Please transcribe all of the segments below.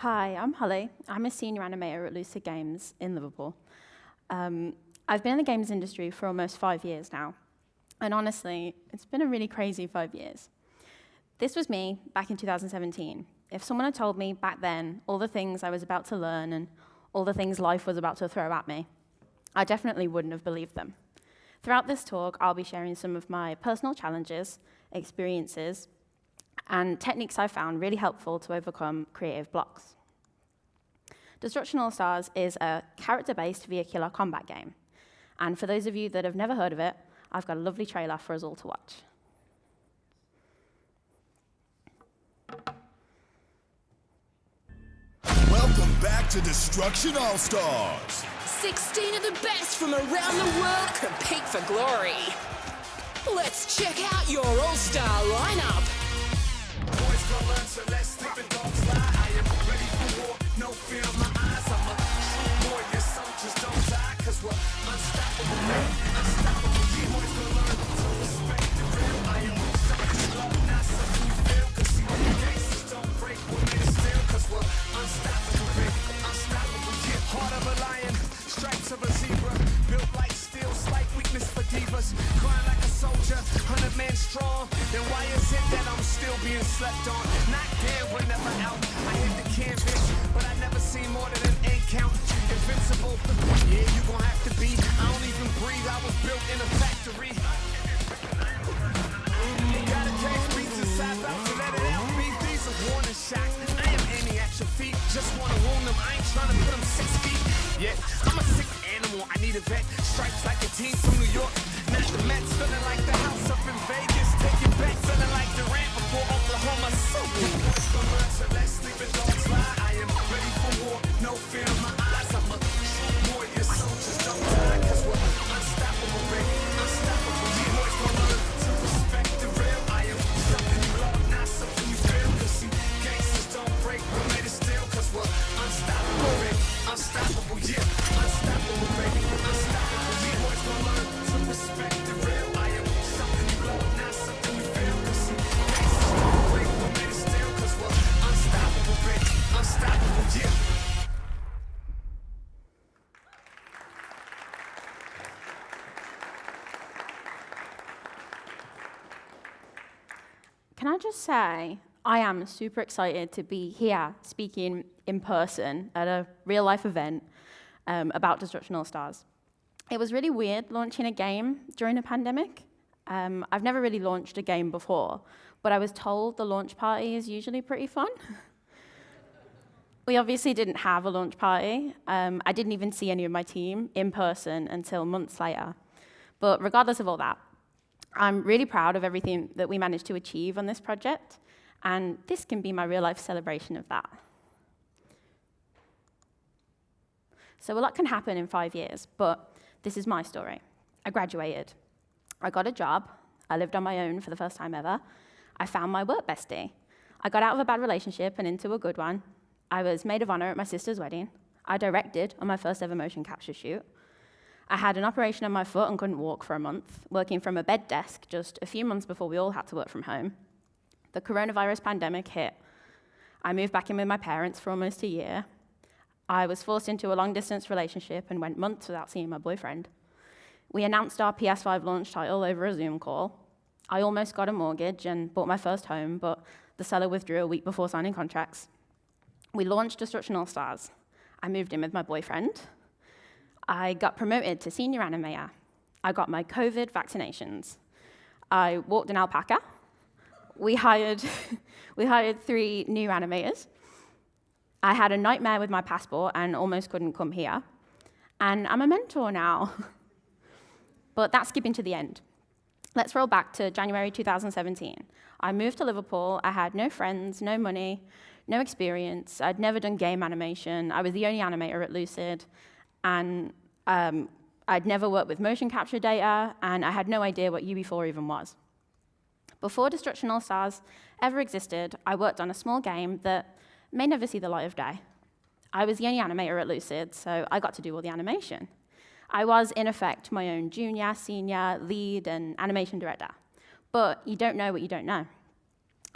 Hi, I'm Hollie. I'm a senior animator at Lucid Games in Liverpool. I've been in the games industry for almost 5 years now, and honestly, it's been a really crazy 5 years. This was me back in 2017. If someone had told me back then all the things I was about to learn and all the things life was about to throw at me, I definitely wouldn't have believed them. Throughout this talk, I'll be sharing some of my personal challenges, experiences, and techniques I found really helpful to overcome creative blocks. Destruction AllStars is a character-based vehicular combat game. And for those of you that have never heard of it, I've got a lovely trailer for us all to watch. Welcome back to Destruction AllStars. 16 of the best from around the world compete for glory. Let's check out your all-star lineup. Boys gonna learn, so let's sleep and don't fly. I am ready for war, no fear in my eyes. I'm a true warrior, soldiers don't die, cause we're unstoppable, man. Unstoppable, boys gonna learn to respect the real. I am something you love, not something you feel. Cause see, the gangsters don't break, we're made of steel. Cause we're unstoppable, baby. Unstoppable, yeah. Heart of a lion, stripes of a zebra. Built like steel, slight weakness for divas. Crying like a soldier, 100 men strong. Then why is it that I'm still being slept on? Not dead, we're never out. I hit the canvas, but I never seen more than an 8 count. Invincible, yeah, you gon' have to be. I don't even breathe, I was built in a factory. Gotta catch beats inside, about to let it out. These are warning shots. I am aiming at your feet. Just wanna wound them, I ain't trying to put them 6 feet. Yeah, I'm a sick animal, I need a vet. Stripes like a team from New York. Not the Mets, feeling like the house up in Vegas. Take it back, feeling like Durant before Oklahoma. So good. Boys gonna learn, so let's sleep and don't fly. I am ready for war, no fear in my eyes. I'm a true warrior, soldiers don't die. Cause we're unstoppable, baby. Unstoppable, yeah. Boys gonna learn to respect the real. I am something you love, not something you feel. Cause see, gangsters don't break, we're made of steel. Cause we're unstoppable, baby. Unstoppable, yeah. Unstoppable, baby. Unstoppable, yeah. Boys gonna learn to respect the real. I am something you love, not something you feel. Cause see, gangsters don't break, we're made of steel. Cause we're unstoppable, baby. Unstoppable, yeah. Can I just say, I am super excited to be here speaking in person at a real-life event about Destruction AllStars. It was really weird launching a game during a pandemic. I've never really launched a game before, but I was told the launch party is usually pretty fun. We obviously didn't have a launch party. I didn't even see any of my team in person until months later. But regardless of all that, I'm really proud of everything that we managed to achieve on this project, and this can be my real-life celebration of that. So a lot can happen in 5 years, but this is my story. I graduated. I got a job. I lived on my own for the first time ever. I found my work bestie. I got out of a bad relationship and into a good one. I was maid of honor at my sister's wedding. I directed on my first ever motion capture shoot. I had an operation on my foot and couldn't walk for a month, working from a bed desk just a few months before we all had to work from home. The coronavirus pandemic hit. I moved back in with my parents for almost a year. I was forced into a long-distance relationship and went months without seeing my boyfriend. We announced our PS5 launch title over a Zoom call. I almost got a mortgage and bought my first home, but the seller withdrew a week before signing contracts. We launched Destruction AllStars. I moved in with my boyfriend. I got promoted to Senior Animator. I got my COVID vaccinations. I walked an alpaca. We hired 3 new animators. I had a nightmare with my passport and almost couldn't come here. And I'm a mentor now. But that's skipping to the end. Let's roll back to January 2017. I moved to Liverpool. I had no friends, no money, no experience. I'd never done game animation. I was the only animator at Lucid. And I'd never worked with motion capture data, and I had no idea what UB4 even was. Before Destruction AllStars ever existed, I worked on a small game that may never see the light of day. I was the only animator at Lucid, so I got to do all the animation. I was, in effect, my own junior, senior, lead, and animation director. But you don't know what you don't know.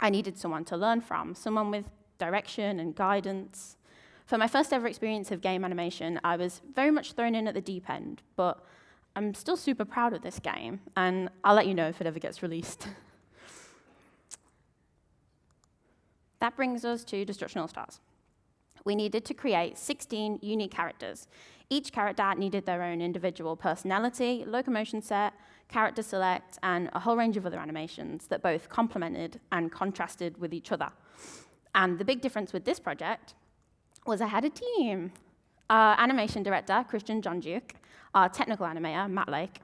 I needed someone to learn from, someone with direction and guidance. For my first ever experience of game animation, I was very much thrown in at the deep end, but I'm still super proud of this game, and I'll let you know if it ever gets released. That brings us to Destruction AllStars. We needed to create 16 unique characters. Each character needed their own individual personality, locomotion set, character select, and a whole range of other animations that both complemented and contrasted with each other. And the big difference with this project was I had a team. Our animation director, Christian John Duke, our technical animator, Matt Lake,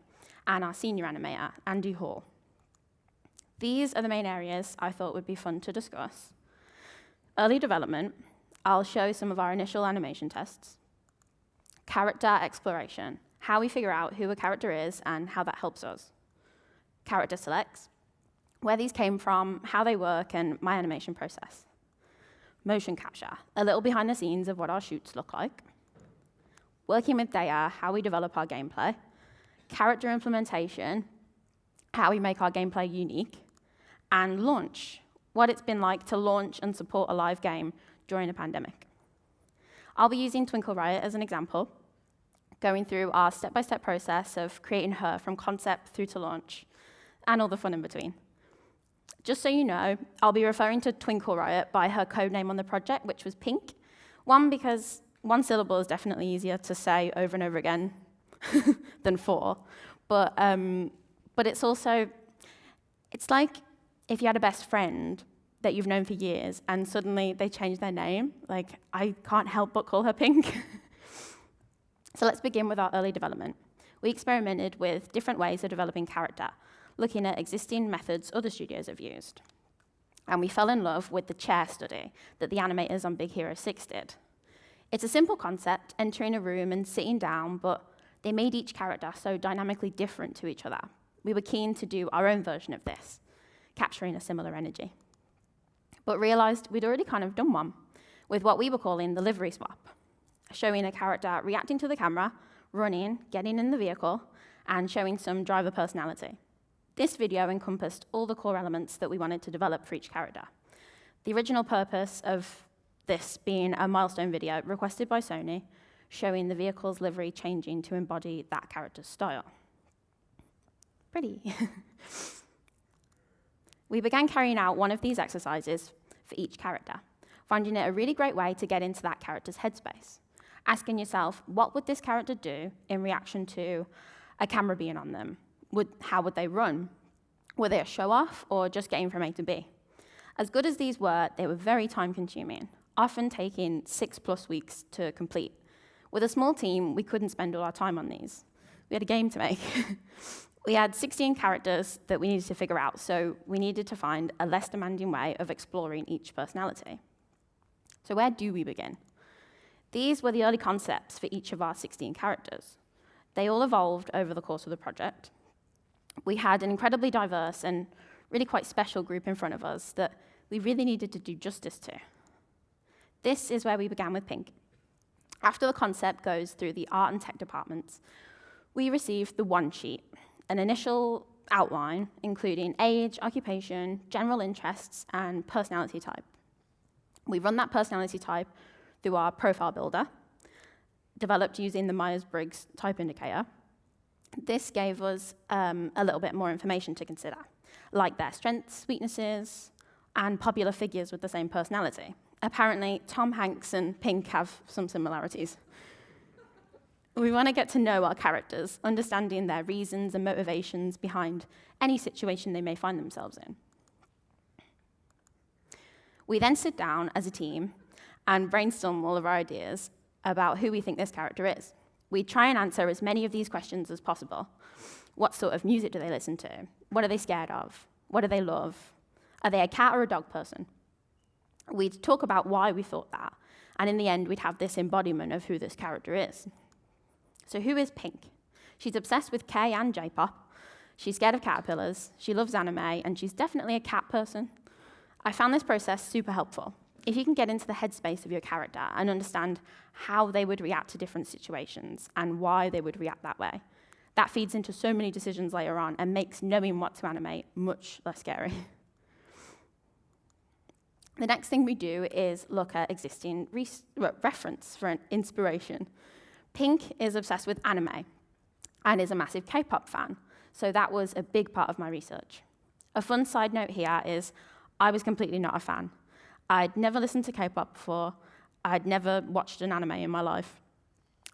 and our senior animator, Andy Hall. These are the main areas I thought would be fun to discuss. Early development, I'll show some of our initial animation tests. Character exploration, how we figure out who a character is and how that helps us. Character selects, where these came from, how they work, and my animation process. Motion capture, a little behind the scenes of what our shoots look like. Working with data, how we develop our gameplay. Character implementation, how we make our gameplay unique. And launch, what it's been like to launch and support a live game during a pandemic. I'll be using Twinkle Riot as an example, going through our step-by-step process of creating her from concept through to launch, and all the fun in between. Just so you know, I'll be referring to Twinkle Riot by her code name on the project, which was Pink. One, because one syllable is definitely easier to say over and over again than four. But it's also, it's like if you had a best friend that you've known for years and suddenly they change their name. Like, I can't help but call her Pink. So let's begin with our early development. We experimented with different ways of developing character, looking at existing methods other studios have used. And we fell in love with the chair study that the animators on Big Hero 6 did. It's a simple concept, entering a room and sitting down, but they made each character so dynamically different to each other. We were keen to do our own version of this, capturing a similar energy. But realized we'd already kind of done one with what we were calling the livery swap, showing a character reacting to the camera, running, getting in the vehicle, and showing some driver personality. This video encompassed all the core elements that we wanted to develop for each character. The original purpose of this being a milestone video requested by Sony, showing the vehicle's livery changing to embody that character's style. Pretty. We began carrying out one of these exercises for each character, finding it a really great way to get into that character's headspace. Asking yourself, what would this character do in reaction to a camera being on them? How would they run? Were they a show-off or just getting from A to B? As good as these were, they were very time-consuming, often taking 6+ weeks to complete. With a small team, we couldn't spend all our time on these. We had a game to make. We had 16 characters that we needed to figure out, so we needed to find a less demanding way of exploring each personality. So where do we begin? These were the early concepts for each of our 16 characters. They all evolved over the course of the project. We had an incredibly diverse and really quite special group in front of us that we really needed to do justice to. This is where we began with Pink. After the concept goes through the art and tech departments, we received the one sheet, an initial outline including age, occupation, general interests, and personality type. We run that personality type through our profile builder, developed using the Myers-Briggs type indicator. This gave us a little bit more information to consider, like their strengths, weaknesses, and popular figures with the same personality. Apparently, Tom Hanks and Pink have some similarities. We want to get to know our characters, understanding their reasons and motivations behind any situation they may find themselves in. We then sit down as a team and brainstorm all of our ideas about who we think this character is. We try and answer as many of these questions as possible. What sort of music do they listen to? What are they scared of? What do they love? Are they a cat or a dog person? We'd talk about why we thought that, and in the end, we'd have this embodiment of who this character is. So who is Pink? She's obsessed with K and J-pop. She's scared of caterpillars. She loves anime, and she's definitely a cat person. I found this process super helpful. If you can get into the headspace of your character and understand how they would react to different situations and why they would react that way, that feeds into so many decisions later on and makes knowing what to animate much less scary. The next thing we do is look at existing reference for an inspiration. Pink is obsessed with anime and is a massive K-pop fan, so that was a big part of my research. A fun side note here is I was completely not a fan. I'd never listened to K-pop before. I'd never watched an anime in my life.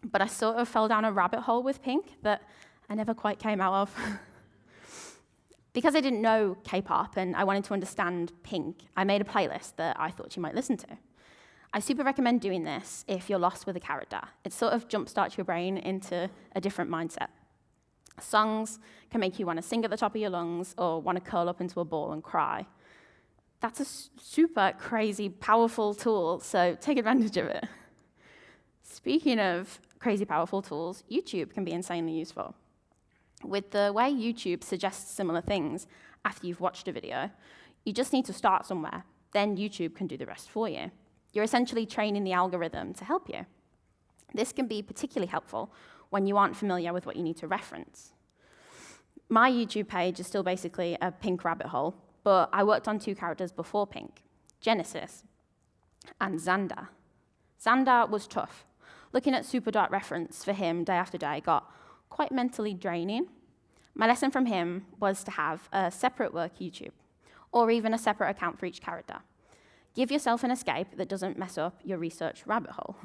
But I sort of fell down a rabbit hole with Pink that I never quite came out of. Because I didn't know K-pop and I wanted to understand Pink, I made a playlist that I thought you might listen to. I super recommend doing this if you're lost with a character. It sort of jumpstarts your brain into a different mindset. Songs can make you want to sing at the top of your lungs or want to curl up into a ball and cry. That's a super crazy, powerful tool, so take advantage of it. Speaking of crazy, powerful tools, YouTube can be insanely useful. With the way YouTube suggests similar things after you've watched a video, you just need to start somewhere. Then YouTube can do the rest for you. You're essentially training the algorithm to help you. This can be particularly helpful when you aren't familiar with what you need to reference. My YouTube page is still basically a Pink rabbit hole, but I worked on 2 characters before Pink, Genesis and Xander. Xander was tough. Looking at super dark reference for him day after day got quite mentally draining. My lesson from him was to have a separate work YouTube, or even a separate account for each character. Give yourself an escape that doesn't mess up your research rabbit hole.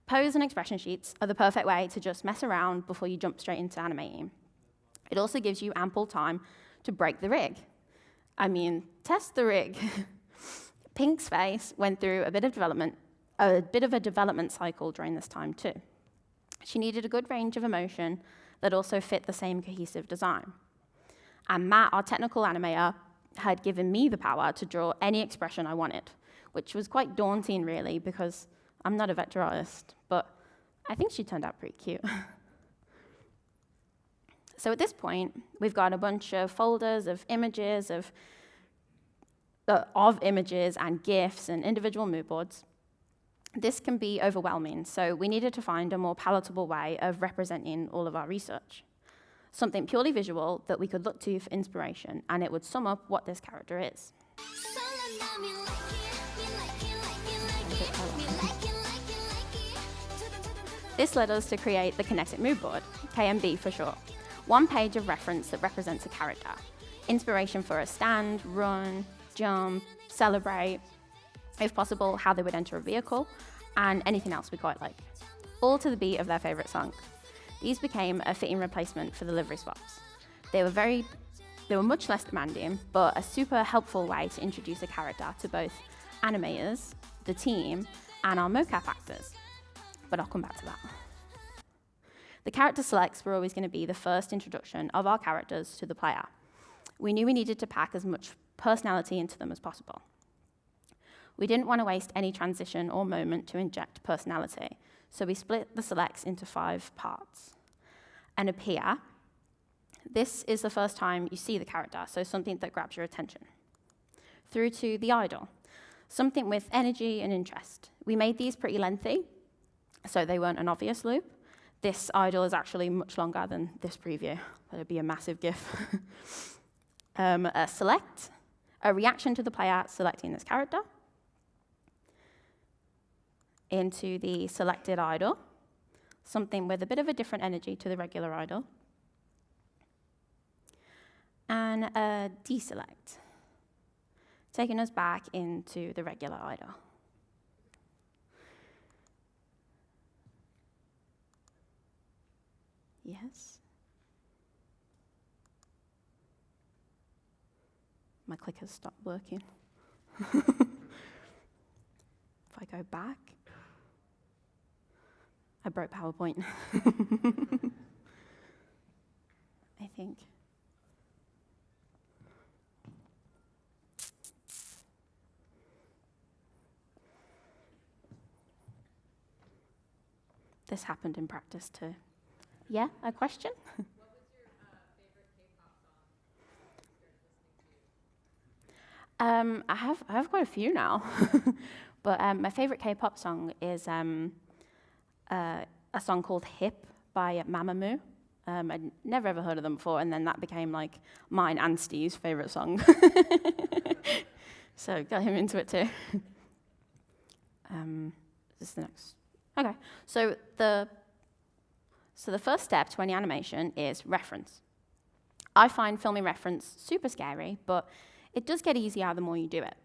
Pose and expression sheets are the perfect way to just mess around before you jump straight into animating. It also gives you ample time to break the rig. I mean, test the rig. Pink's face went through a bit of a development cycle during this time too. She needed a good range of emotion that also fit the same cohesive design. And Matt, our technical animator, had given me the power to draw any expression I wanted, which was quite daunting, really, because I'm not a vector artist, but I think she turned out pretty cute. So at this point, we've got a bunch of folders of images, of images and GIFs and individual mood boards. This can be overwhelming, so we needed to find a more palatable way of representing all of our research. Something purely visual that we could look to for inspiration, and it would sum up what this character is. This led us to create the Kinetic Mood Board, KMB for short. One page of reference that represents a character. Inspiration for a stand, run, jump, celebrate, if possible, how they would enter a vehicle, and anything else we quite like. All to the beat of their favorite song. These became a fitting replacement for the livery swaps. They were much less demanding, but a super helpful way to introduce a character to both animators, the team, and our mocap actors. But I'll come back to that. The character selects were always going to be the first introduction of our characters to the player. We knew we needed to pack as much personality into them as possible. We didn't want to waste any transition or moment to inject personality, so we split the selects into 5 parts. An appear. This is the first time you see the character, so something that grabs your attention. Through to the idol, something with energy and interest. We made these pretty lengthy, so they weren't an obvious loop. This idol is actually much longer than this preview. That'd be a massive GIF. A select, a reaction to the player selecting this character. Into the selected idol, something with a bit of a different energy to the regular idol. And a deselect, taking us back into the regular idol. Yes? My clickers stopped working. If I go back, I broke PowerPoint. I think. This happened in practice too. Yeah, a question? What was your favorite K-pop song I have quite a few now, but my favorite K-pop song is a song called "Hip" by Mamamoo. I'd never ever heard of them before, and then that became like mine and Steve's favorite song. So got him into it too. This is the next. Okay, so the first step to any animation is reference. I find filming reference super scary, but it does get easier the more you do it.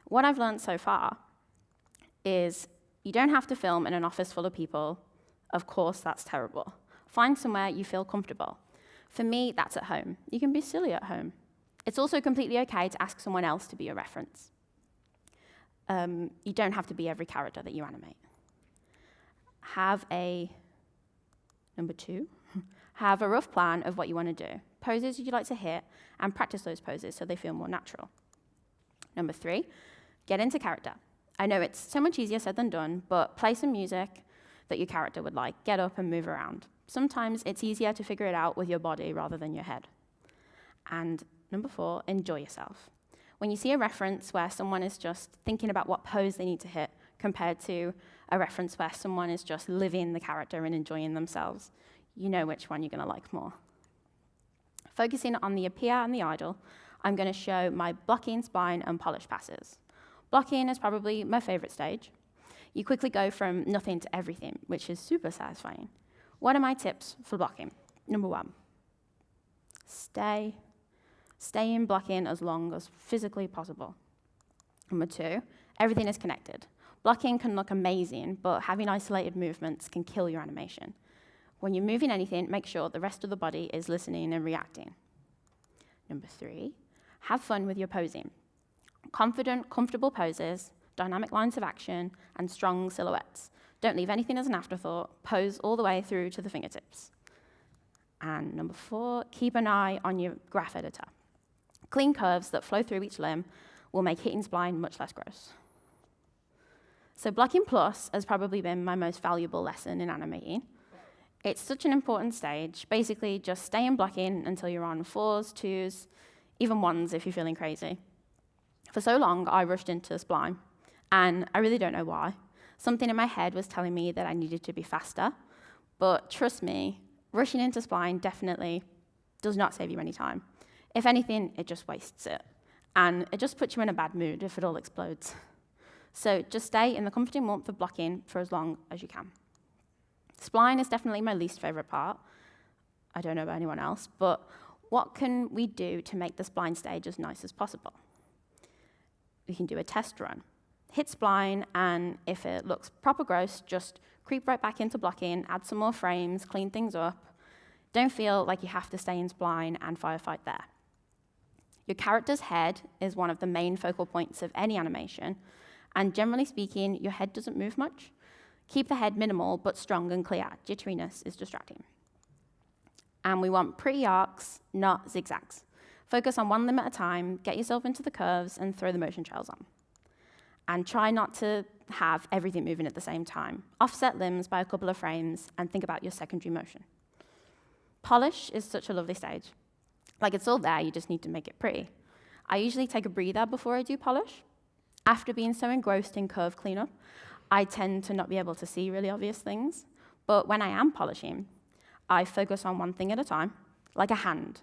What I've learned so far is you don't have to film in an office full of people. Of course, that's terrible. Find somewhere you feel comfortable. For me, that's at home. You can be silly at home. It's also completely okay to ask someone else to be your reference. You don't have to be every character that you animate. Number 2, have a rough plan of what you want to do, poses you'd like to hit, and practice those poses so they feel more natural. Number 3, get into character. I know it's so much easier said than done, but play some music that your character would like. Get up and move around. Sometimes it's easier to figure it out with your body rather than your head. And number 4, enjoy yourself. When you see a reference where someone is just thinking about what pose they need to hit compared to a reference where someone is just living the character and enjoying themselves, you know which one you're going to like more. Focusing on the appear and the idle, I'm going to show my blocking, spline, and polish passes. Blocking is probably my favorite stage. You quickly go from nothing to everything, which is super satisfying. What are my tips for blocking? Number 1, stay in blocking as long as physically possible. Number 2, everything is connected. Blocking can look amazing, but having isolated movements can kill your animation. When you're moving anything, make sure the rest of the body is listening and reacting. Number 3, have fun with your posing. Confident, comfortable poses, dynamic lines of action, and strong silhouettes. Don't leave anything as an afterthought. Pose all the way through to the fingertips. And number 4, keep an eye on your graph editor. Clean curves that flow through each limb will make hitting spline much less gross. So Blocking Plus has probably been my most valuable lesson in animating. It's such an important stage. Basically, just stay in blocking until you're on 4s, 2s, even 1s if you're feeling crazy. For so long, I rushed into spline, and I really don't know why. Something in my head was telling me that I needed to be faster, but trust me, rushing into spline definitely does not save you any time. If anything, it just wastes it, and it just puts you in a bad mood if it all explodes. So just stay in the comforting warmth of blocking for as long as you can. Spline is definitely my least favorite part. I don't know about anyone else, but what can we do to make the spline stage as nice as possible? We can do a test run. Hit spline, and if it looks proper gross, just creep right back into blocking, add some more frames, clean things up. Don't feel like you have to stay in spline and firefight there. Your character's head is one of the main focal points of any animation, and generally speaking, your head doesn't move much. Keep the head minimal, but strong and clear. Jitteriness is distracting. And we want pretty arcs, not zigzags. Focus on one limb at a time, get yourself into the curves, and throw the motion trails on. And try not to have everything moving at the same time. Offset limbs by a couple of frames, and think about your secondary motion. Polish is such a lovely stage. Like, it's all there, you just need to make it pretty. I usually take a breather before I do polish. After being so engrossed in curve cleanup, I tend to not be able to see really obvious things. But when I am polishing, I focus on one thing at a time, like a hand.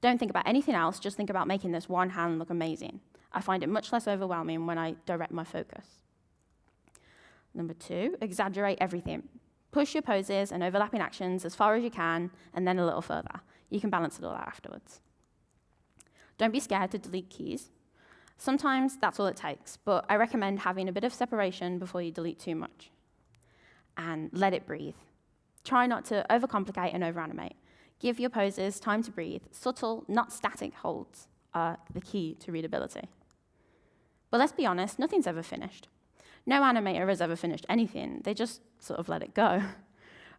Don't think about anything else, just think about making this one hand look amazing. I find it much less overwhelming when I direct my focus. Number 2, exaggerate everything. Push your poses and overlapping actions as far as you can, and then a little further. You can balance it all out afterwards. Don't be scared to delete keys. Sometimes that's all it takes, but I recommend having a bit of separation before you delete too much. And let it breathe. Try not to overcomplicate and overanimate. Give your poses time to breathe. Subtle, not static holds are the key to readability. But let's be honest, nothing's ever finished. No animator has ever finished anything. They just sort of let it go.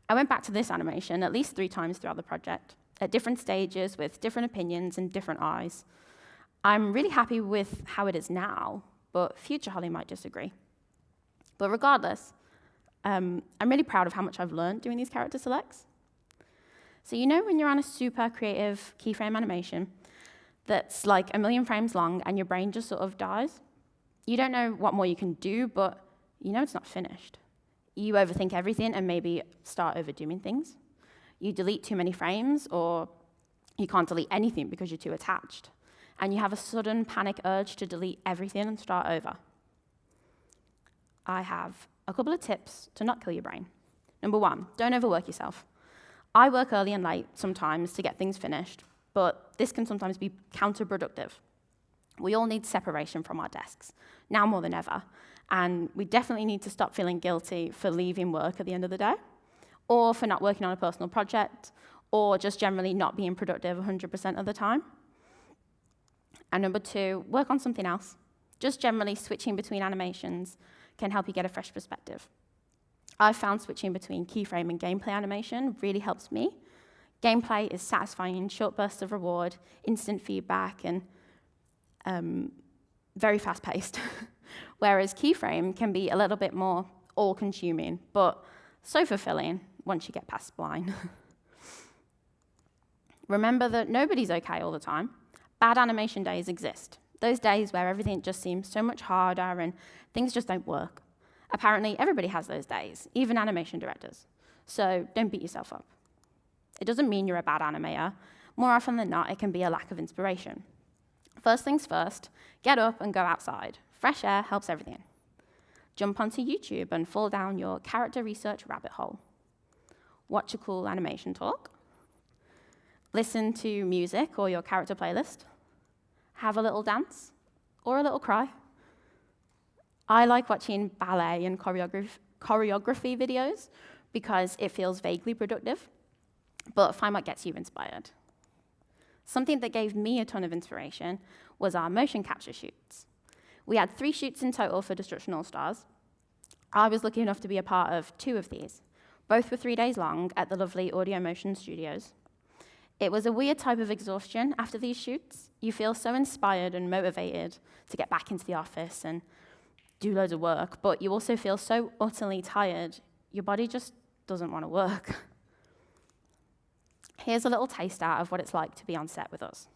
I went back to this animation at least 3 times throughout the project, at different stages with different opinions and different eyes. I'm really happy with how it is now, but future Hollie might disagree. But regardless, I'm really proud of how much I've learned doing these character selects. So you know when you're on a super creative keyframe animation that's like 1 million frames long and your brain just sort of dies? You don't know what more you can do, but you know it's not finished. You overthink everything and maybe start overdoing things. You delete too many frames, or you can't delete anything because you're too attached. and you have a sudden panic urge to delete everything and start over. I have a couple of tips to not kill your brain. Number 1, don't overwork yourself. I work early and late sometimes to get things finished, but this can sometimes be counterproductive. We all need separation from our desks, now more than ever, and we definitely need to stop feeling guilty for leaving work at the end of the day, or for not working on a personal project, or just generally not being productive 100% of the time. And number 2, work on something else. Just generally switching between animations can help you get a fresh perspective. I've found switching between keyframe and gameplay animation really helps me. Gameplay is satisfying, short bursts of reward, instant feedback, and very fast-paced. Whereas keyframe can be a little bit more all-consuming, but so fulfilling once you get past spline. Remember that nobody's okay all the time. Bad animation days exist. Those days where everything just seems so much harder and things just don't work. Apparently, everybody has those days, even animation directors. So don't beat yourself up. It doesn't mean you're a bad animator. More often than not, it can be a lack of inspiration. First things first, get up and go outside. Fresh air helps everything. Jump onto YouTube and fall down your character research rabbit hole. Watch a cool animation talk. Listen to music or your character playlist. Have a little dance or a little cry. I like watching ballet and choreography videos because it feels vaguely productive, but find what gets you inspired. Something that gave me a ton of inspiration was our motion capture shoots. We had 3 shoots in total for Destruction AllStars. I was lucky enough to be a part of 2 of these. Both were 3 days long at the lovely Audio Motion Studios. It was a weird type of exhaustion after these shoots. You feel so inspired and motivated to get back into the office and do loads of work, but you also feel so utterly tired, your body just doesn't want to work. Here's a little taste out of what it's like to be on set with us.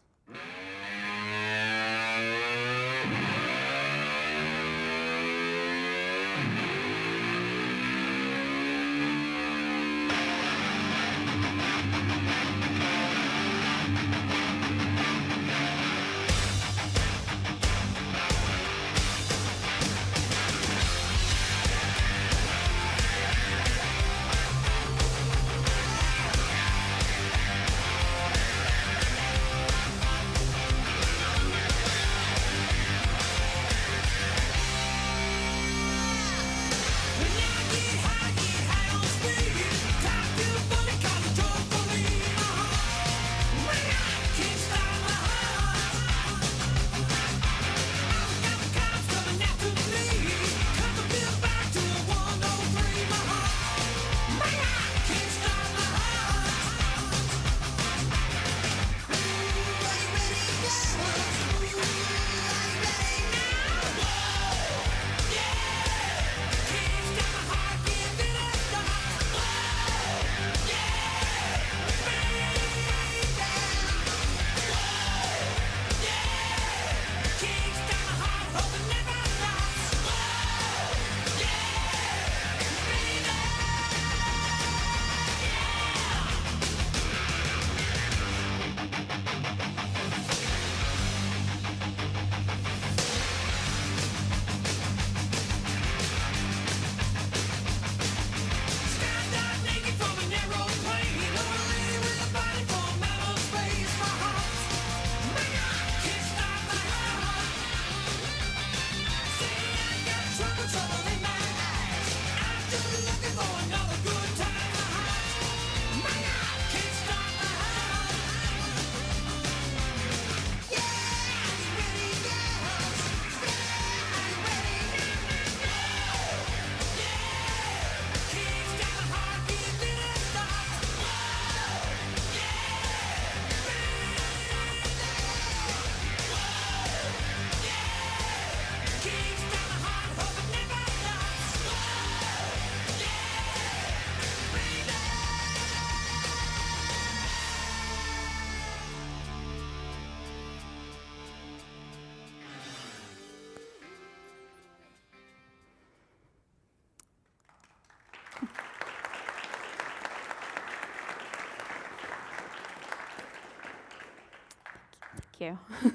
Thank you.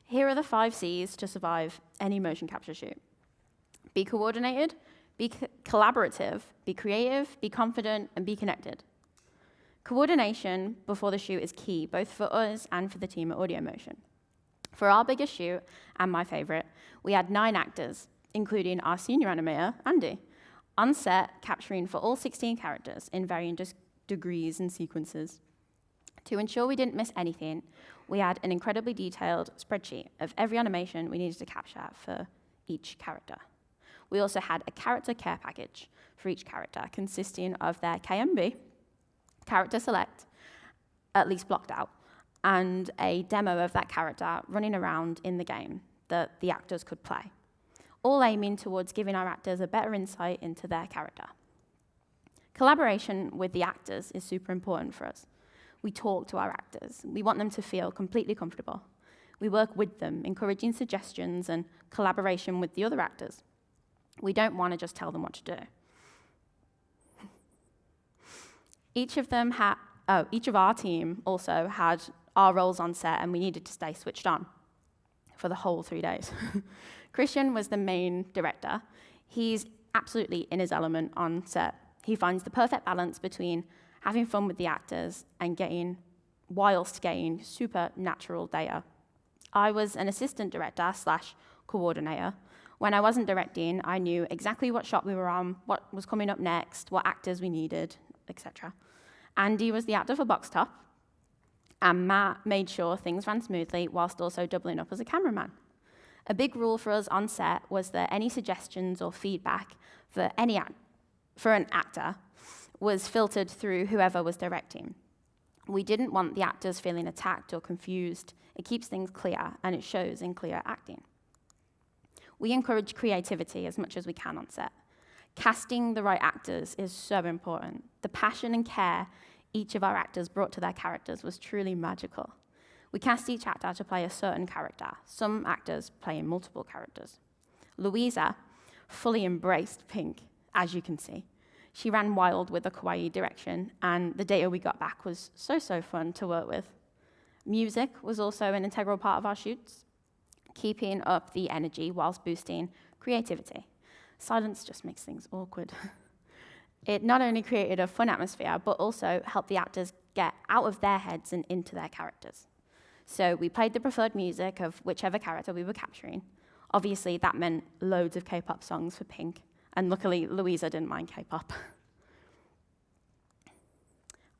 Here are the 5 C's to survive any motion capture shoot. Be coordinated, be collaborative, be creative, be confident, and be connected. Coordination before the shoot is key, both for us and for the team at Audio Motion. For our biggest shoot, and my favorite, we had 9 actors, including our senior animator, Andy, on set capturing for all 16 characters in varying degrees and sequences. To ensure we didn't miss anything, we had an incredibly detailed spreadsheet of every animation we needed to capture for each character. We also had a character care package for each character, consisting of their KMB, character select, at least blocked out, and a demo of that character running around in the game that the actors could play, all aiming towards giving our actors a better insight into their character. Collaboration with the actors is super important for us. We talk to our actors. We want them to feel completely comfortable. We work with them, encouraging suggestions and collaboration with the other actors. We don't want to just tell them what to do. Each of our team also had our roles on set, and we needed to stay switched on for the whole 3 days. Christian was the main director. He's absolutely in his element on set. He finds the perfect balance between having fun with the actors and whilst getting super natural data. I was an assistant director / coordinator. When I wasn't directing, I knew exactly what shot we were on, what was coming up next, what actors we needed, etc. Andy was the actor for Box Top, and Matt made sure things ran smoothly whilst also doubling up as a cameraman. A big rule for us on set was that any suggestions or feedback for an actor was filtered through whoever was directing. We didn't want the actors feeling attacked or confused. It keeps things clear, and it shows in clear acting. We encourage creativity as much as we can on set. Casting the right actors is so important. The passion and care each of our actors brought to their characters was truly magical. We cast each actor to play a certain character, some actors playing multiple characters. Louisa fully embraced Pink, as you can see. She ran wild with the kawaii direction, and the data we got back was so fun to work with. Music was also an integral part of our shoots, keeping up the energy whilst boosting creativity. Silence just makes things awkward. It not only created a fun atmosphere, but also helped the actors get out of their heads and into their characters. So we played the preferred music of whichever character we were capturing. Obviously, that meant loads of K-pop songs for Pink, and luckily, Louisa didn't mind K-pop.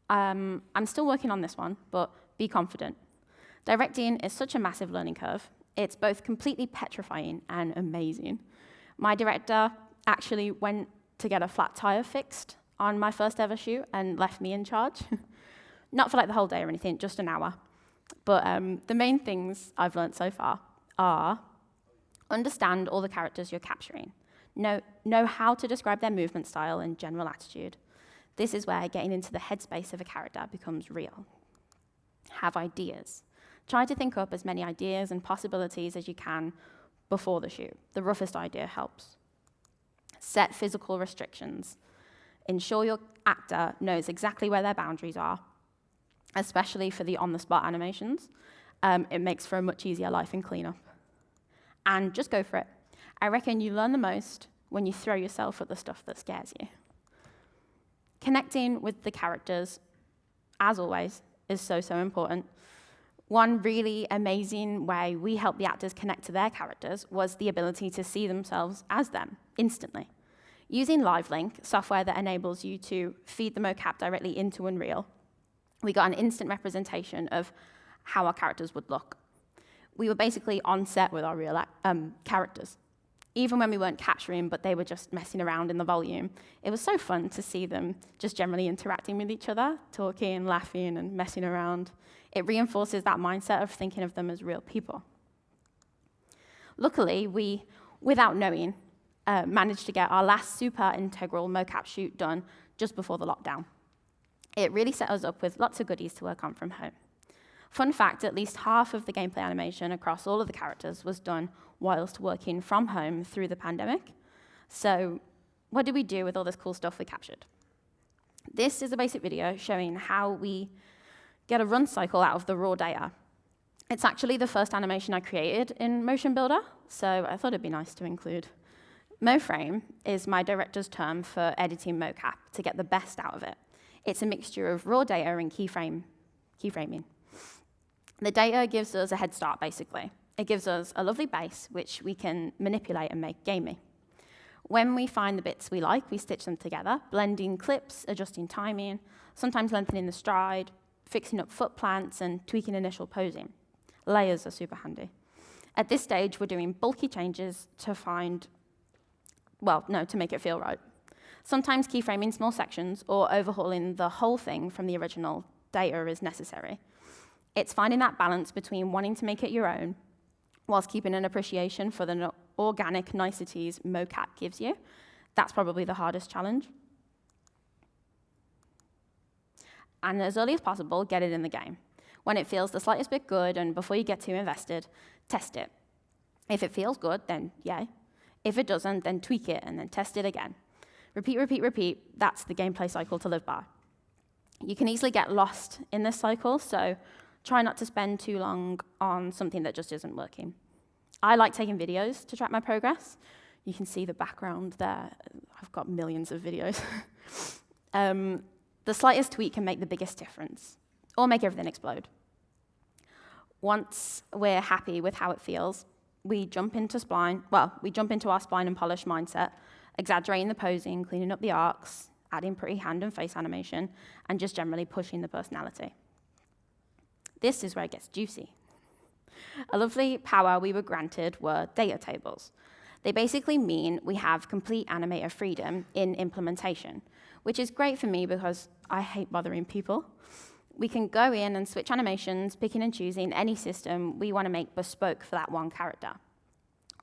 I'm still working on this one, but be confident. Directing is such a massive learning curve. It's both completely petrifying and amazing. My director actually went to get a flat tire fixed on my first ever shoot and left me in charge. Not for like the whole day or anything, just an hour. But the main things I've learned so far are understand all the characters you're capturing. Know how to describe their movement style and general attitude. This is where getting into the headspace of a character becomes real. Have ideas. Try to think up as many ideas and possibilities as you can before the shoot. The roughest idea helps. Set physical restrictions. Ensure your actor knows exactly where their boundaries are, especially for the on-the-spot animations. It makes for a much easier life in cleanup. And just go for it. I reckon you learn the most when you throw yourself at the stuff that scares you. Connecting with the characters, as always, is so important. One really amazing way we helped the actors connect to their characters was the ability to see themselves as them instantly. Using LiveLink, software that enables you to feed the mocap directly into Unreal, we got an instant representation of how our characters would look. We were basically on set with our real characters. Even when we weren't capturing, but they were just messing around in the volume, it was so fun to see them just generally interacting with each other, talking, laughing, and messing around. It reinforces that mindset of thinking of them as real people. Luckily, we, without knowing, managed to get our last super integral mocap shoot done just before the lockdown. It really set us up with lots of goodies to work on from home. Fun fact, at least half of the gameplay animation across all of the characters was done whilst working from home through the pandemic. So what did we do with all this cool stuff we captured? This is a basic video showing how we get a run cycle out of the raw data. It's actually the first animation I created in Motion Builder, so I thought it'd be nice to include. MoFrame is my director's term for editing mocap to get the best out of it. It's a mixture of raw data and keyframing. The data gives us a head start, basically. It gives us a lovely base, which we can manipulate and make gamey. When we find the bits we like, we stitch them together, blending clips, adjusting timing, sometimes lengthening the stride, fixing up foot plants, and tweaking initial posing. Layers are super handy. At this stage, we're doing bulky changes to make it feel right. Sometimes keyframing small sections or overhauling the whole thing from the original data is necessary. It's finding that balance between wanting to make it your own whilst keeping an appreciation for the organic niceties mocap gives you. That's probably the hardest challenge. And as early as possible, get it in the game. When it feels the slightest bit good and before you get too invested, test it. If it feels good, then yay. If it doesn't, then tweak it and then test it again. Repeat, repeat, repeat. That's the gameplay cycle to live by. You can easily get lost in this cycle, so try not to spend too long on something that just isn't working. I like taking videos to track my progress. You can see the background there. I've got millions of videos. The slightest tweak can make the biggest difference, or make everything explode. Once we're happy with how it feels, we jump into our spline and polish mindset, exaggerating the posing, cleaning up the arcs, adding pretty hand and face animation, and just generally pushing the personality. This is where it gets juicy. A lovely power we were granted were data tables. They basically mean we have complete animator freedom in implementation, which is great for me because I hate bothering people. We can go in and switch animations, picking and choosing any system we want to make bespoke for that one character.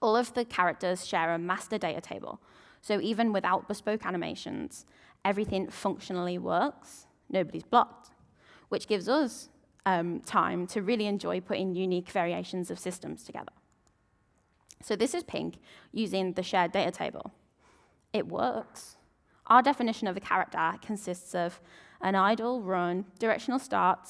All of the characters share a master data table, so even without bespoke animations, everything functionally works, nobody's blocked, which gives us time to really enjoy putting unique variations of systems together. So this is Pink using the shared data table. It works. Our definition of a character consists of an idle, run, directional start,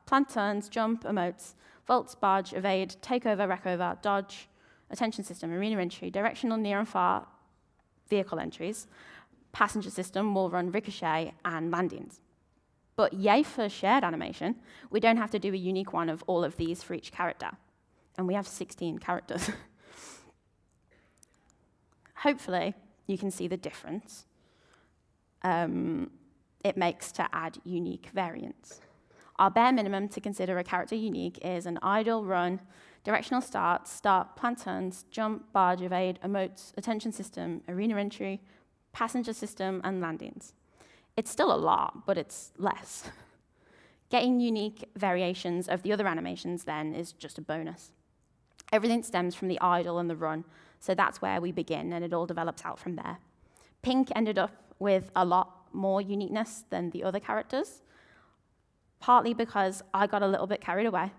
plan turns, jump, emotes, vaults, barge, evade, takeover, wreckover, dodge, attention system, arena entry, directional, near and far, vehicle entries, passenger system, wall run, ricochet, and landings. But yay for shared animation, we don't have to do a unique one of all of these for each character. And we have 16 characters. Hopefully, you can see the difference it makes to add unique variants. Our bare minimum to consider a character unique is an idle, run, directional start, plan turns, jump, barge, evade, emotes, attention system, arena entry, passenger system, and landings. It's still a lot, but it's less. Getting unique variations of the other animations then is just a bonus. Everything stems from the idle and the run, so that's where we begin, and it all develops out from there. Pink ended up with a lot more uniqueness than the other characters, partly because I got a little bit carried away,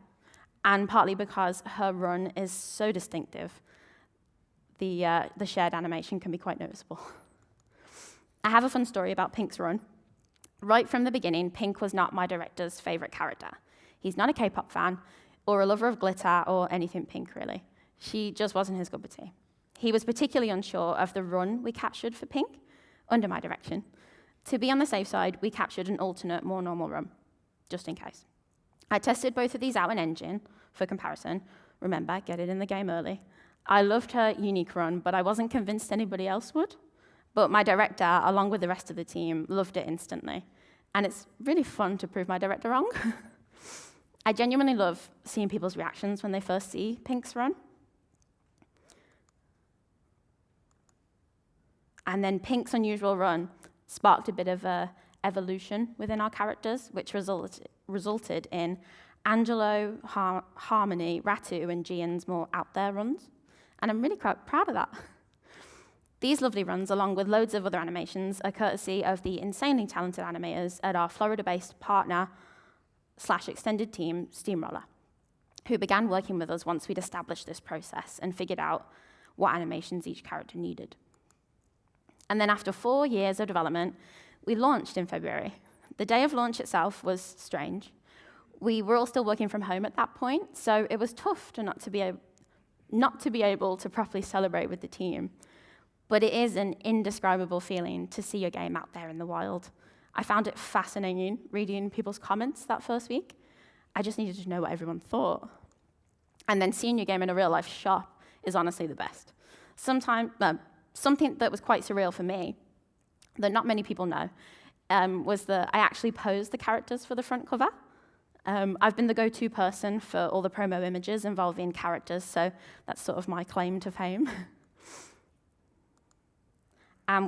and partly because her run is so distinctive. The shared animation can be quite noticeable. I have a fun story about Pink's run. Right from the beginning, Pink was not my director's favorite character. He's not a K-pop fan, or a lover of glitter, or anything Pink, really. She just wasn't his cup of tea. He was particularly unsure of the run we captured for Pink, under my direction. To be on the safe side, we captured an alternate, more normal run, just in case. I tested both of these out in Engine for comparison. Remember, get it in the game early. I loved her unique run, but I wasn't convinced anybody else would. But my director, along with the rest of the team, loved it instantly. And it's really fun to prove my director wrong. I genuinely love seeing people's reactions when they first see Pink's run. And then Pink's unusual run sparked a bit of a evolution within our characters, which resulted in Angelo, Harmony, Ratu, and Gian's more out there runs. And I'm really proud of that. These lovely runs, along with loads of other animations, are courtesy of the insanely talented animators at our Florida-based partner/extended team, Steamroller, who began working with us once we'd established this process and figured out what animations each character needed. And then after 4 years of development, we launched in February. The day of launch itself was strange. We were all still working from home at that point, so it was tough to not to be able to properly celebrate with the team. But it is an indescribable feeling to see your game out there in the wild. I found it fascinating reading people's comments that first week. I just needed to know what everyone thought. And then seeing your game in a real-life shop is honestly the best. Something that was quite surreal for me, that not many people know, was that I actually posed the characters for the front cover. I've been the go-to person for all the promo images involving characters, so that's sort of my claim to fame.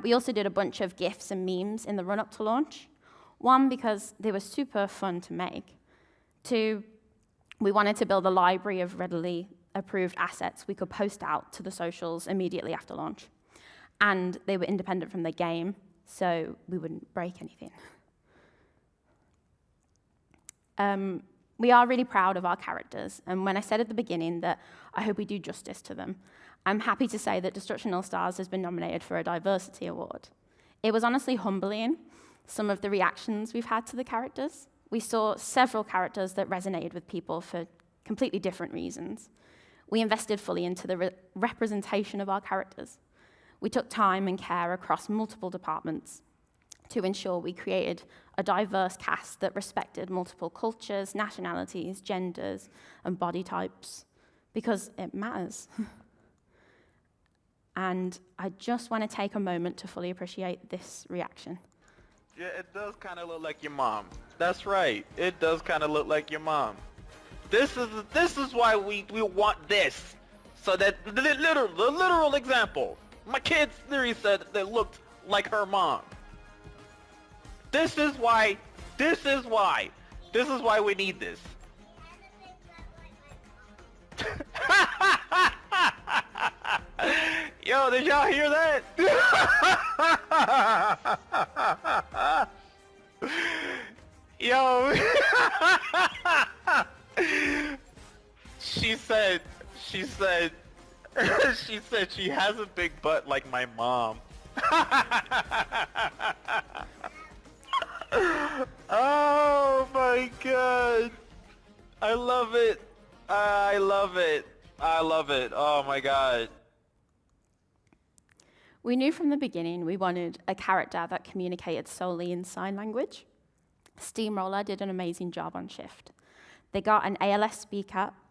We also did a bunch of GIFs and memes in the run-up to launch. One, because they were super fun to make. Two, we wanted to build a library of readily approved assets we could post out to the socials immediately after launch. And they were independent from the game, so we wouldn't break anything. We are really proud of our characters, and when I said at the beginning that I hope we do justice to them, I'm happy to say that Destruction AllStars has been nominated for a diversity award. It was honestly humbling, some of the reactions we've had to the characters. We saw several characters that resonated with people for completely different reasons. We invested fully into the representation of our characters. We took time and care across multiple departments to ensure we created a diverse cast that respected multiple cultures, nationalities, genders, and body types, because it matters. And I just want to take a moment to fully appreciate this reaction. Yeah, it does kind of look like your mom. That's right. It does kind of look like your mom. This is why we want this. So that the literal example. My kid's theory said that it looked like her mom. This is why we need this. Yo, did y'all hear that? Yo. She said she has a big butt like my mom. Oh my god. I love it. I love it. I love it. Oh my god. We knew from the beginning we wanted a character that communicated solely in sign language. Steamroller did an amazing job on Shift. They got an ASL,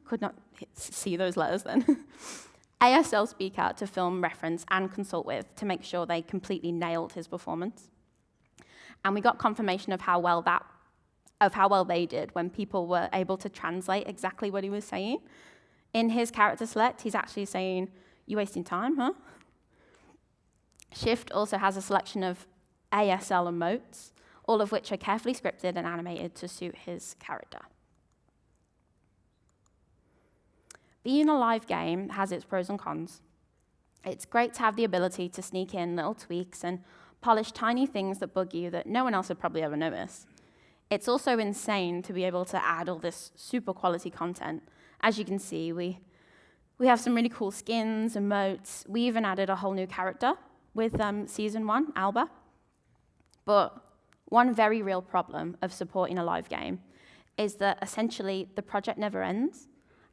could not see those letters then, ASL speaker to film, reference, and consult with to make sure they completely nailed his performance. And we got confirmation of how well they did when people were able to translate exactly what he was saying. In his character select, he's actually saying, "You wasting time, huh?" Shift also has a selection of ASL emotes, all of which are carefully scripted and animated to suit his character. Being a live game has its pros and cons. It's great to have the ability to sneak in little tweaks and polish tiny things that bug you that no one else would probably ever notice. It's also insane to be able to add all this super quality content. As you can see, we have some really cool skins, emotes. We even added a whole new character with Season 1, Alba. But one very real problem of supporting a live game is that essentially the project never ends.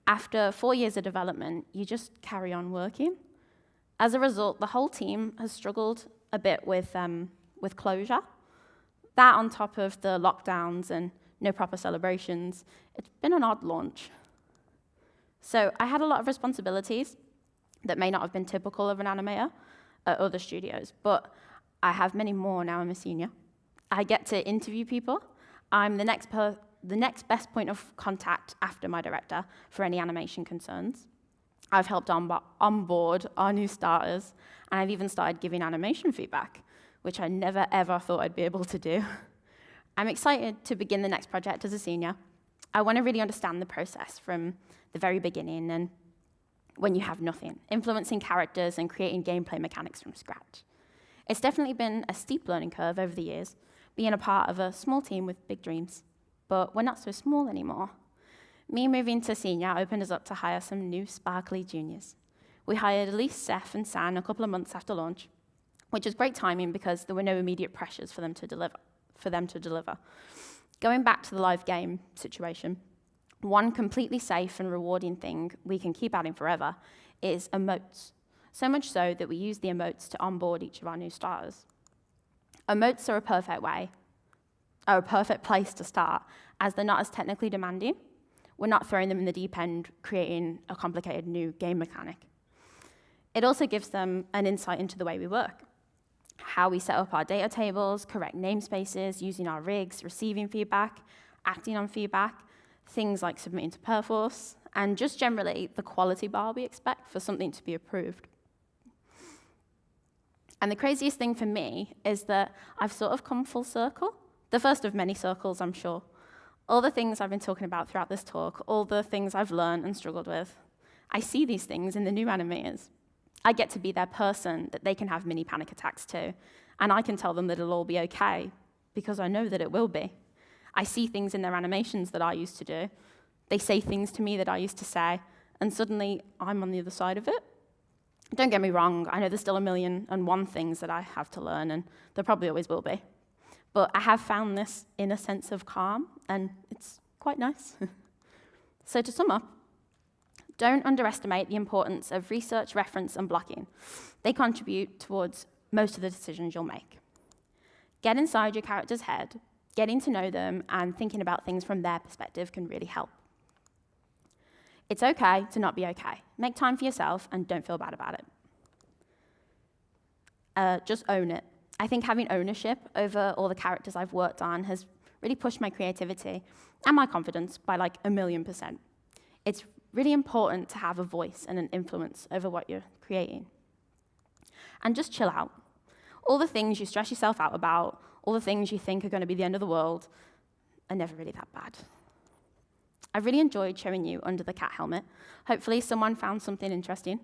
After 4 years of development, you just carry on working. As a result, the whole team has struggled a bit with closure. That on top of the lockdowns and no proper celebrations, it's been an odd launch. So I had a lot of responsibilities that may not have been typical of an animator at other studios, but I have many more now I'm a senior. I get to interview people. I'm the next best point of contact after my director for any animation concerns. I've helped onboard our new starters, and I've even started giving animation feedback, which I never ever thought I'd be able to do. I'm excited to begin the next project as a senior. I want to really understand the process from the very beginning and when you have nothing, influencing characters and creating gameplay mechanics from scratch. It's definitely been a steep learning curve over the years, being a part of a small team with big dreams. But we're not so small anymore. Me moving to senior opened us up to hire some new sparkly juniors. We hired Elise, Seth, and San a couple of months after launch, which was great timing because there were no immediate pressures for them to deliver for them to deliver. Going back to the live game situation, one completely safe and rewarding thing we can keep adding forever is emotes. So much so that we use the emotes to onboard each of our new starters. Emotes are a perfect place to start, as they're not as technically demanding. We're not throwing them in the deep end, creating a complicated new game mechanic. It also gives them an insight into the way we work, how we set up our data tables, correct namespaces, using our rigs, receiving feedback, acting on feedback, things like submitting to Perforce, and just generally the quality bar we expect for something to be approved. And the craziest thing for me is that I've sort of come full circle, the first of many circles, I'm sure. All the things I've been talking about throughout this talk, all the things I've learned and struggled with, I see these things in the new animators. I get to be their person that they can have mini panic attacks to, and I can tell them that it'll all be okay, because I know that it will be. I see things in their animations that I used to do. They say things to me that I used to say, and suddenly I'm on the other side of it. Don't get me wrong, I know there's still 1,000,001 things that I have to learn, and there probably always will be. But I have found this inner sense of calm, and it's quite nice. So to sum up, don't underestimate the importance of research, reference, and blocking. They contribute towards most of the decisions you'll make. Get inside your character's head, getting to know them, and thinking about things from their perspective can really help. It's okay to not be okay. Make time for yourself and don't feel bad about it. Just own it. I think having ownership over all the characters I've worked on has really pushed my creativity and my confidence by like 1,000,000%. It's really important to have a voice and an influence over what you're creating. And just chill out. All the things you stress yourself out about, all the things you think are going to be the end of the world, are never really that bad. I've really enjoyed showing you Under the Cat Helmet. Hopefully someone found something interesting.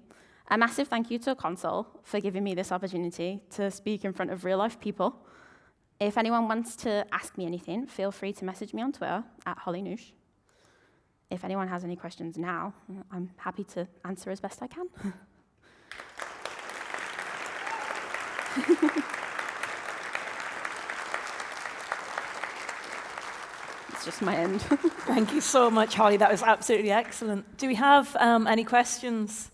A massive thank you to Konsoll for giving me this opportunity to speak in front of real-life people. If anyone wants to ask me anything, feel free to message me on Twitter @HollieNoosh. If anyone has any questions now, I'm happy to answer as best I can. It's just my end. Thank you so much, Hollie. That was absolutely excellent. Do we have any questions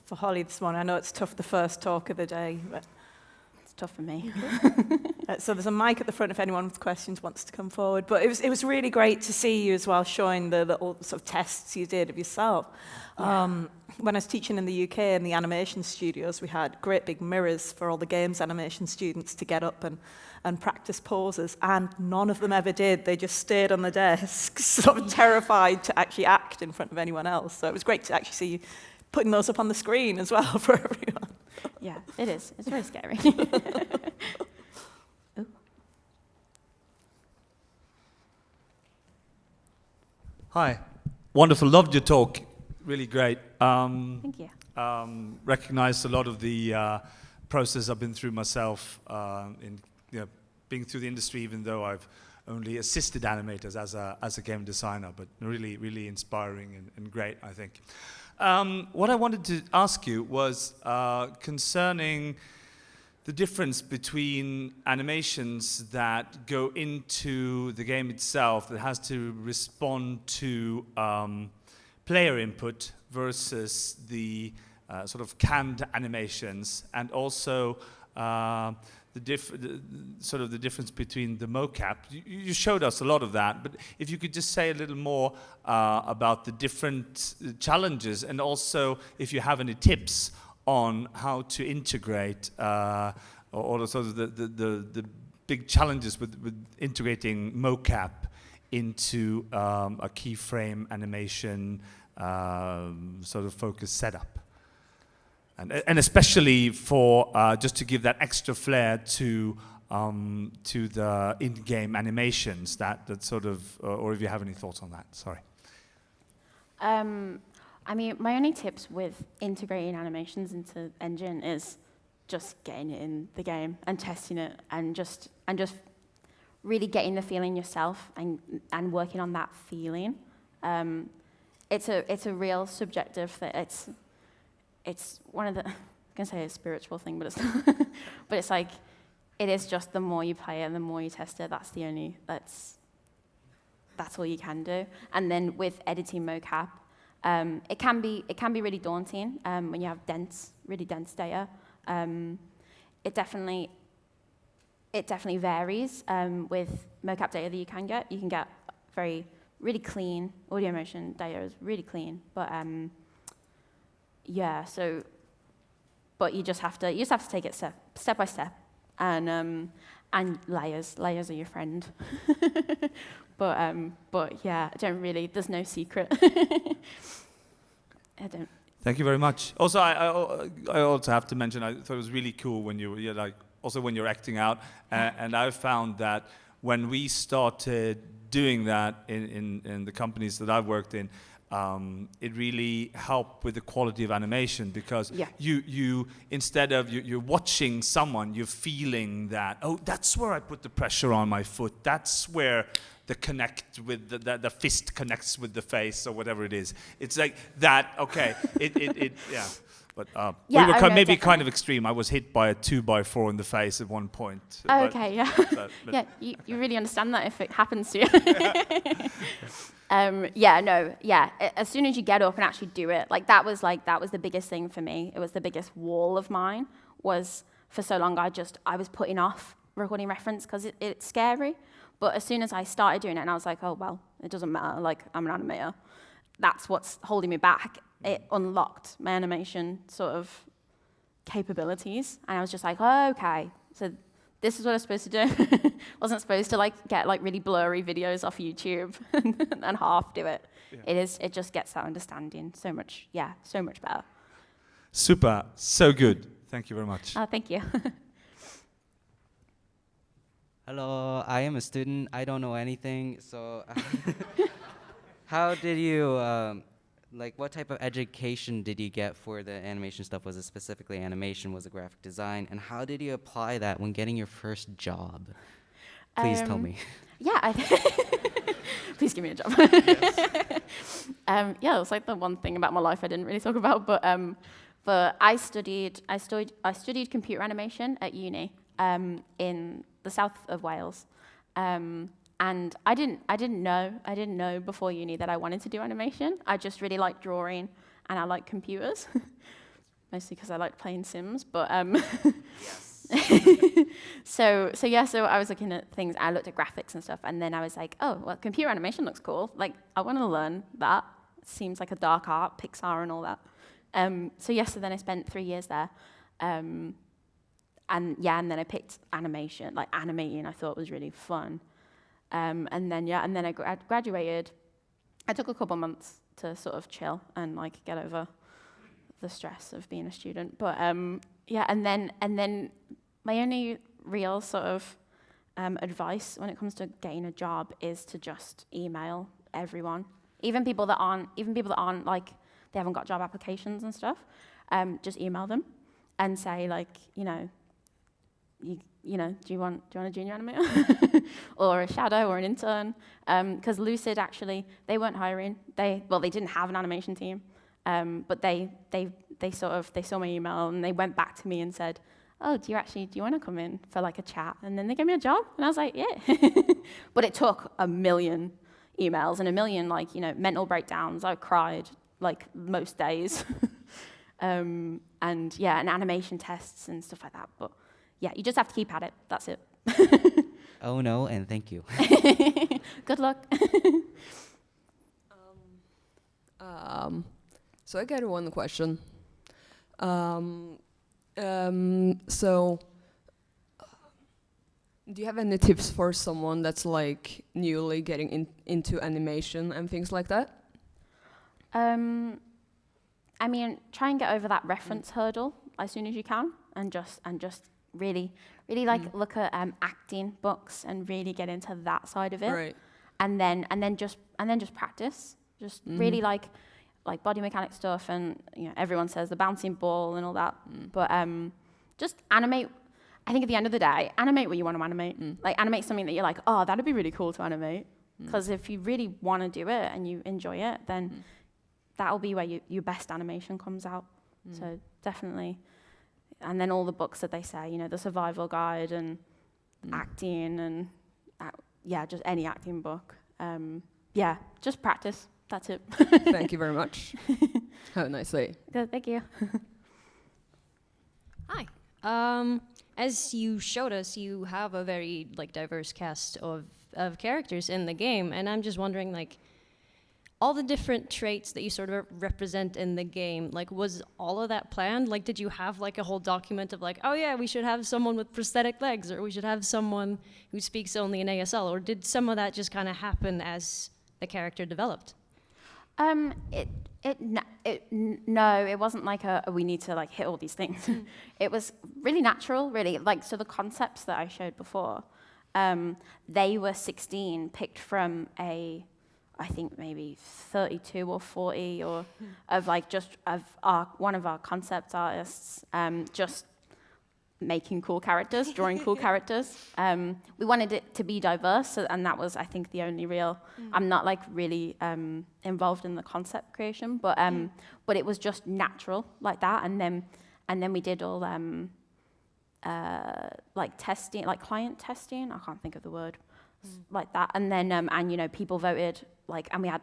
for Hollie this morning? I know it's tough, the first talk of the day, but It's tough for me. so there's a mic at the front if anyone with questions wants to come forward. But it was really great to see you as well, showing the little sort of tests you did of yourself. Yeah. When I was teaching in the UK in the animation studios, we had great big mirrors for all the games animation students to get up and practice poses, and none of them ever did. They just stayed on the desk, sort of terrified to actually act in front of anyone else. So it was great to actually see you putting those up on the screen as well for everyone. Yeah, it is. It's very scary. Ooh. Hi. Wonderful. Loved your talk. Really great. Thank you. Recognized a lot of the process I've been through myself in being through the industry, even though I've only assisted animators as a game designer, but really, really inspiring and great, I think. What I wanted to ask you was concerning the difference between animations that go into the game itself, that has to respond to player input versus the sort of canned animations, and also the difference between the mocap. You showed us a lot of that, but if you could just say a little more about the different challenges, and also if you have any tips on how to integrate or sort of the big challenges with integrating mocap into a keyframe animation sort of focused setup. And especially for just to give that extra flair to the in-game animations, that sort of, or if you have any thoughts on that, sorry. I mean, my only tips with integrating animations into Engine is just getting it in the game and testing it, and just really getting the feeling yourself and working on that feeling. It's a real subjective thing. It's one of the, I'm gonna say a spiritual thing, but it's but it's like it is just the more you play it, the more you test it. That's all you can do. And then with editing mocap, it can be really daunting when you have really dense data. It definitely varies with mocap data that you can get. You can get really clean audio motion data is really clean, but yeah. So, but you just have to take it step by step, and layers are your friend. But yeah, there's no secret. I don't. Thank you very much. Also, I also have to mention, I thought it was really cool when when you're acting out, and I found that when we started doing that in the companies that I've worked in, it really helped with the quality of animation, because you instead of you're watching someone, you're feeling that, oh, that's where I put the pressure on my foot, that's where the fist connects with the face, or whatever it is. It's like that. Okay, yeah. But we were maybe kind of extreme. I was hit by a 2x4 in the face at one point. Oh, okay, yeah. Yeah, you really understand that if it happens to you. As soon as you get up and actually do it, that was the biggest thing for me. It was the biggest wall of mine. Was for so long I was putting off recording reference because it's scary. But as soon as I started doing it, and I was like, oh well, it doesn't matter. I'm an animator. That's what's holding me back. It unlocked my animation sort of capabilities, and I was just like, oh, okay, so this is what I'm supposed to do. Wasn't supposed to get really blurry videos off YouTube and half do it. Yeah. It just gets that understanding so much better. Super, so good. Thank you very much. Thank you. Hello, I am a student. I don't know anything, so how did you, what type of education did you get for the animation stuff? Was it specifically animation? Was it graphic design? And how did you apply that when getting your first job? Please tell me. Yeah, please give me a job. Yes. It was the one thing about my life I didn't really talk about, but I studied computer animation at uni in the south of Wales, and I didn't know before uni that I wanted to do animation. I just really liked drawing, and I liked computers, mostly because I liked playing Sims. But yes. so I was looking at things. I looked at graphics and stuff, and then I was like, oh, well, computer animation looks cool. I want to learn that. It seems like a dark art, Pixar and all that. So then I spent 3 years there. And then I picked animation, animating I thought was really fun. And then I graduated. I took a couple months to sort of chill and get over the stress of being a student. But and then my only real sort of advice when it comes to getting a job is to just email everyone, even people that aren't they haven't got job applications and stuff. Just email them and say do you want a junior animator or a shadow or an intern? Because Lucid actually, they weren't hiring. They didn't have an animation team, but they saw my email and they went back to me and said, oh, do you want to come in for a chat? And then they gave me a job, and I was like, yeah. But it took a million emails and a million mental breakdowns. I cried most days, and animation tests and stuff like that. But yeah, you just have to keep at it. That's it. Oh no, and thank you. Good luck. So I got one question. Do you have any tips for someone that's newly getting into animation and things like that? I mean, try and get over that reference hurdle as soon as you can, and just really look at acting books and really get into that side of it. Right. And then just practice. Just really like body mechanic stuff, and everyone says the bouncing ball and all that. But just animate. I think at the end of the day, animate what you want to animate. Animate something that you're like, oh, that'd be really cool to animate. Because if you really want to do it and you enjoy it, then that'll be where your best animation comes out. So definitely, and then all the books that they say, you know, the survival guide and acting and yeah, just any acting book. Yeah, just practice. That's it. Thank you very much. Have a nice day. Good, thank you. Hi. As you showed us, you have a very diverse cast of characters in the game, and I'm just wondering, all the different traits that you sort of represent in the game, was all of that planned? Did you have a whole document of oh yeah, we should have someone with prosthetic legs, or we should have someone who speaks only in ASL, or did some of that just kind of happen as the character developed? No, it wasn't we need to hit all these things. It was really natural, really. So the concepts that I showed before, they were 16, picked from I think maybe 32 or 40 or of one of our concept artists, just making cool characters, drawing cool characters. We wanted it to be diverse, and that was, I think, the only real. I'm not really involved in the concept creation, but it was just natural like that. And then we did all testing, client testing. I can't think of the word, like that. And then and people voted, and we had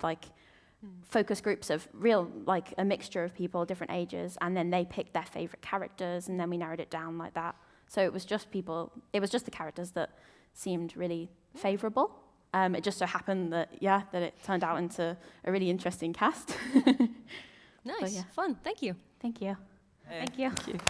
focus groups of real, a mixture of people, different ages, and then they picked their favorite characters, and then we narrowed it down like that. So it was just the characters that seemed really favorable. It just so happened that it turned out into a really interesting cast. Nice, fun, thank you. Thank you. Hey. Thank you. Thank you.